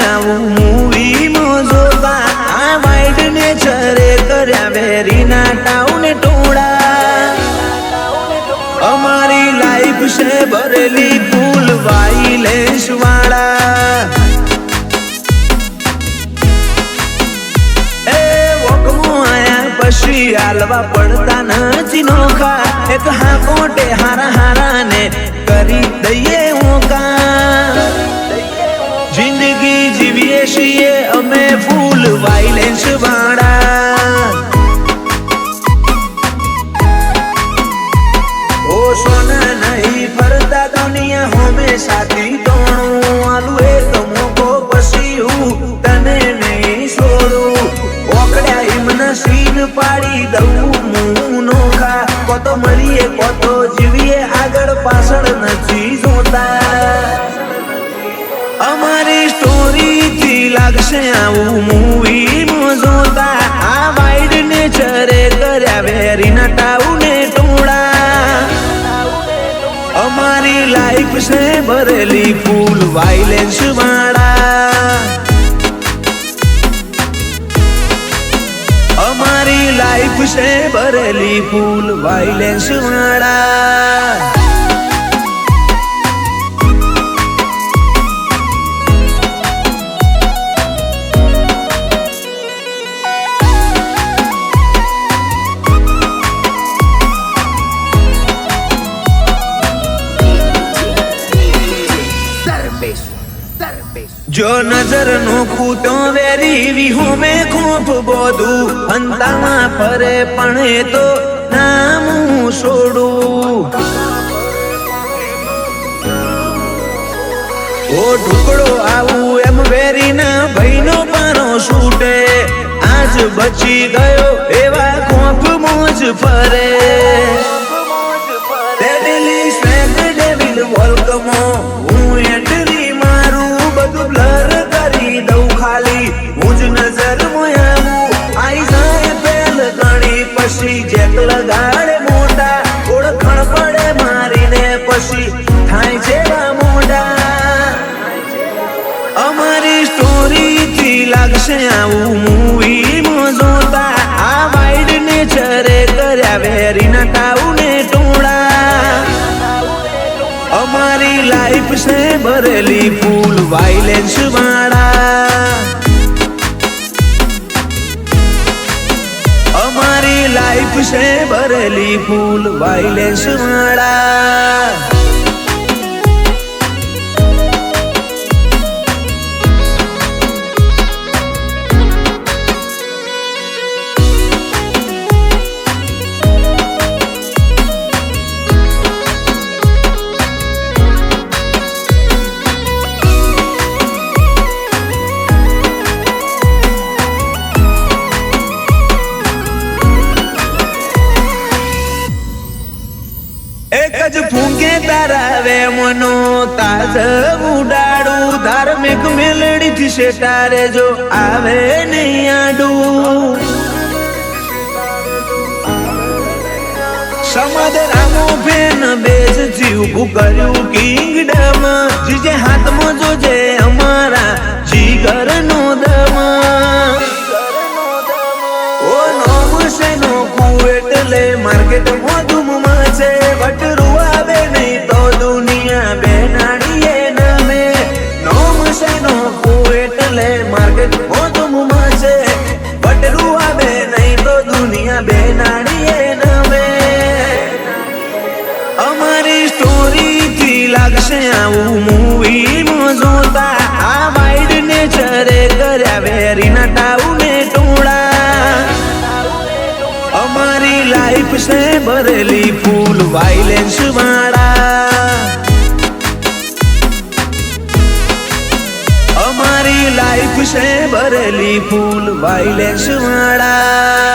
આવું મૂવી જોતા આ વાઇડ નેચરે કર્યા વેરીના ટાઉન ટોળા અમારી લાઈફ છે ભરેલી ફૂલ વાઇલેન્સ વાળા એ વોકમો આયા પછી હાલવા પડતા નથી નોખા એક હા કોટે હારા હારા ને કરી દઈએ ઓકા જિંદગી જીવીએ છીએ અમે ફૂલ વાઇલેન્સ વાળા ઓ સોના નહીં ફરતા દુનિયા હોમે સાથી તોણું આલું એક મોકો પછી હું તને નહીં છોડું ઓકડ્યા હિમના સીન પાડી દઉં મું નોખા કોતો મળીએ કોતો જીવીએ આગળ પાછળ નથી જોતા અમારી સ્ટોરી થી લાગશે આવું મૂવી જોતા આ વાઇડ નેચરે કર્યા વેરીના ટાઉને ટોળા અમારી લાઈફ છે ભરેલી ફૂલ વાઇલેન્સ વાળા અમારી લાઈફ છે ભરેલી ફૂલ વાઇલેન્સ વાળા जो नजर नोखू तो वेरी विहू में खूब बोधू अंतामा परे पणे तो नामू छोड़ू ओ टुकड़ो आऊ एम वेरी ना भाईनो पारो छूटे आज बची गयो एवा खोप मोज फरे डेविल स्वेग डेविल वेलकमो हूँ एंट्री ब्लर करी दऊ खाली मुझ नजर मुयामू आई जाए पेल गणी पशी जेक लगाड़े मोटा ओळखण पड़े मारी ने पशी थाय जेवा मोटा અમારી સ્ટોરી થી લાગશે આવું મૂવી જોતા આ વાઇડ નેચરે કર્યા વેરીના ટાઉને ટોળા અમારી લાઈફ છે ભરેલી ફૂલ વાઇલેન્સ વાળા અમારી લાઈફ છે ભરેલી ફૂલ વાઇલેન્સ વાળા फूंके तारावे मनो ताज उडाड़ू धार्मिक मेलड़ी थी से तारे जो आवे नहीं आडू समाधरामो फेन बेज थी उभू कर्यू किंगडम जीजे हाथ में जो जे हमारा जीगर नो दम ओ नोम से नो कुएटले मार्केट में धूम मचे बटरू मार्केट हो तुम मचे बटरू आवे नहीं तो दुनिया बेनाड़िए नवे અમારી સ્ટોરી થી લાગશે આવું મૂવી જોતા આ વાઇડ નેચરે કર્યા વેરીના ટાઉને ટોળા અમારી લાઈફ છે ભરેલી ફૂલ વાઇલેન્સ વાળા અમારી લાઈફ છે ભરેલી ફૂલ વાઇલેન્સ વાળા